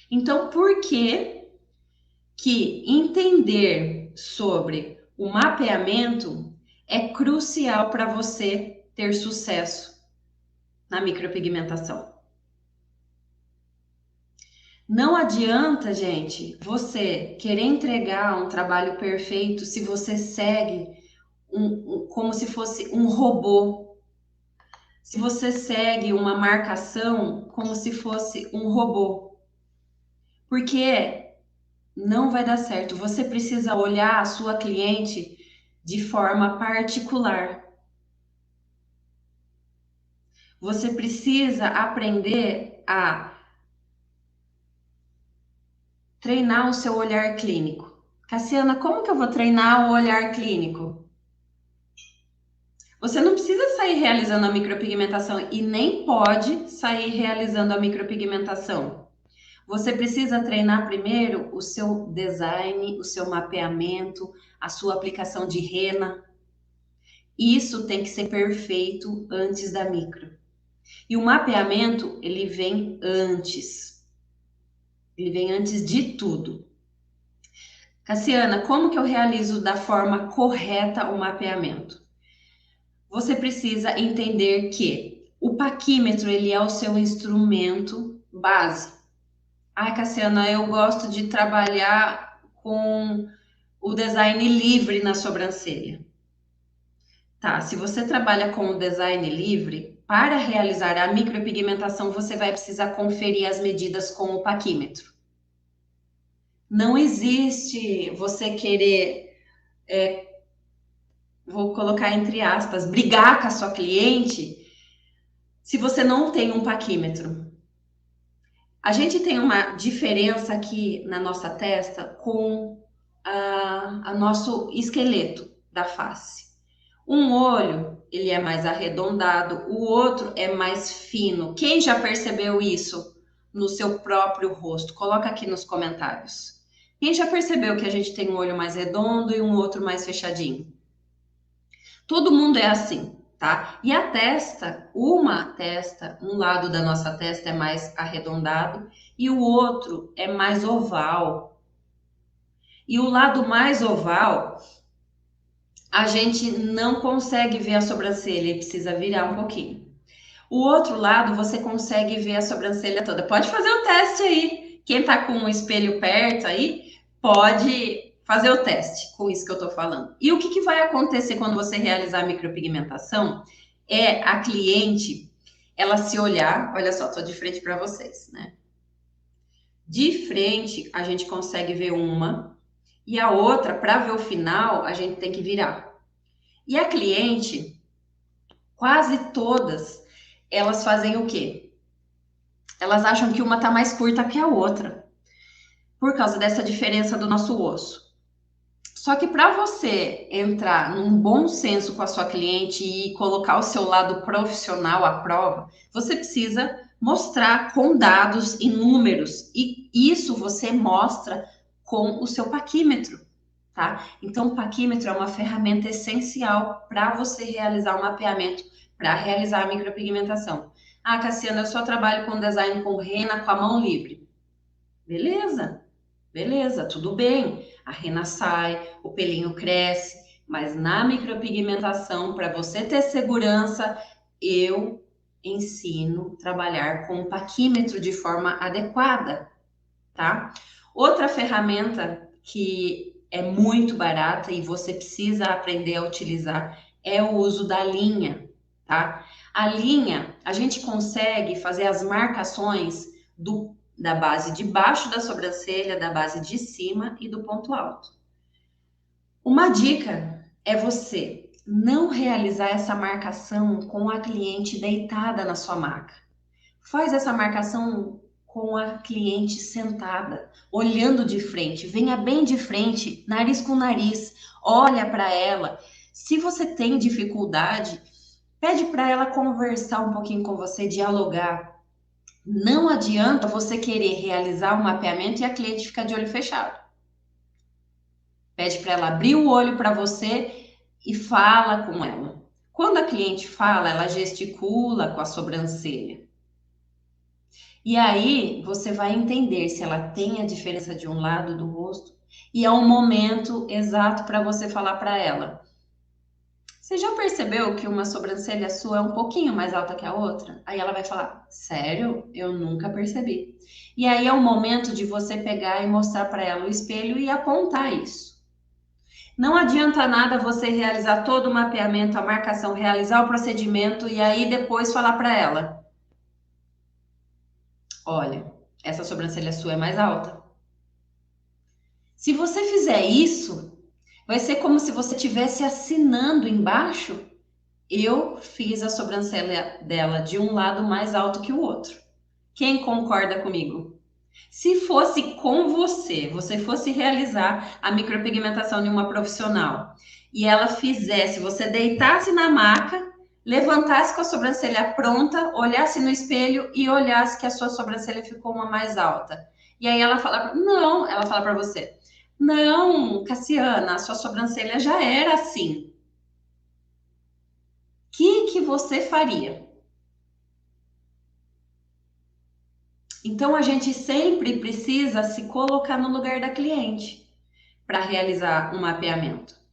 Então, por que entender sobre o mapeamento é crucial para você ter sucesso na micropigmentação? Não adianta, gente, você querer entregar um trabalho perfeito se você segue como se fosse um robô. Se você segue uma marcação como se fosse um robô. Porque não vai dar certo. Você precisa olhar a sua cliente de forma particular. Você precisa aprender a treinar o seu olhar clínico. Cassiana, como que eu vou treinar o olhar clínico? Você não precisa sair realizando a micropigmentação e nem pode sair realizando a micropigmentação. Você precisa treinar primeiro o seu design, o seu mapeamento, a sua aplicação de rena. Isso tem que ser perfeito antes da micro. E o mapeamento, ele vem antes. Ele vem antes de tudo. Cassiana, como que eu realizo da forma correta o mapeamento? Você precisa entender que o paquímetro, ele é o seu instrumento base. Ah, Cassiana, eu gosto de trabalhar com o design livre na sobrancelha. Tá, se você trabalha com o design livre, para realizar a micropigmentação, você vai precisar conferir as medidas com o paquímetro. Não existe você querer, vou colocar entre aspas, brigar com a sua cliente se você não tem um paquímetro. A gente tem uma diferença aqui na nossa testa com a nosso esqueleto da face. Um olho, ele é mais arredondado, o outro é mais fino. Quem já percebeu isso no seu próprio rosto? Coloca aqui nos comentários. Quem já percebeu que a gente tem um olho mais redondo e um outro mais fechadinho? Todo mundo é assim, tá? E a testa, um lado da nossa testa é mais arredondado e o outro é mais oval. E o lado mais oval, a gente não consegue ver a sobrancelha, ele precisa virar um pouquinho. O outro lado, você consegue ver a sobrancelha toda. Pode fazer o teste aí. Quem tá com o espelho perto aí, pode fazer o teste com isso que eu tô falando. E o que vai acontecer quando você realizar a micropigmentação é a cliente, ela se olhar, olha só, tô de frente para vocês, né? De frente, a gente consegue ver uma, e a outra, para ver o final, a gente tem que virar. E a cliente, quase todas, elas fazem o quê? Elas acham que uma tá mais curta que a outra, por causa dessa diferença do nosso osso. Só que para você entrar num bom senso com a sua cliente e colocar o seu lado profissional à prova, você precisa mostrar com dados e números, e isso você mostra com o seu paquímetro, tá? Então, o paquímetro é uma ferramenta essencial para você realizar o mapeamento, para realizar a micropigmentação. Ah, Cassiana, eu só trabalho com design com rena, com a mão livre. Beleza, beleza, tudo bem. A rena sai, o pelinho cresce, mas na micropigmentação, para você ter segurança, eu ensino a trabalhar com o paquímetro de forma adequada, tá? Outra ferramenta que é muito barata e você precisa aprender a utilizar é o uso da linha, tá? A linha, a gente consegue fazer as marcações da base de baixo da sobrancelha, da base de cima e do ponto alto. Uma dica é você não realizar essa marcação com a cliente deitada na sua maca. Faz essa marcação com a cliente sentada, olhando de frente. Venha bem de frente, nariz com nariz. Olha para ela. Se você tem dificuldade, pede para ela conversar um pouquinho com você, dialogar. Não adianta você querer realizar um mapeamento e a cliente ficar de olho fechado. Pede para ela abrir o olho para você e fala com ela. Quando a cliente fala, ela gesticula com a sobrancelha. E aí você vai entender se ela tem a diferença de um lado do rosto e é um momento exato para você falar para ela. Você já percebeu que uma sobrancelha sua é um pouquinho mais alta que a outra? Aí ela vai falar: sério? Eu nunca percebi. E aí é o momento de você pegar e mostrar para ela o espelho e apontar isso. Não adianta nada você realizar todo o mapeamento, a marcação, realizar o procedimento e aí depois falar para ela: olha, essa sobrancelha sua é mais alta. Se você fizer isso, vai ser como se você estivesse assinando embaixo: eu fiz a sobrancelha dela de um lado mais alto que o outro. Quem concorda comigo? Se fosse com você, você fosse realizar a micropigmentação de uma profissional e ela fizesse, você deitasse na maca, levantasse com a sobrancelha pronta, olhasse no espelho e olhasse que a sua sobrancelha ficou uma mais alta. E aí ela fala, não, ela fala para você, não, Cassiana, a sua sobrancelha já era assim. O que você faria? Então a gente sempre precisa se colocar no lugar da cliente para realizar um mapeamento.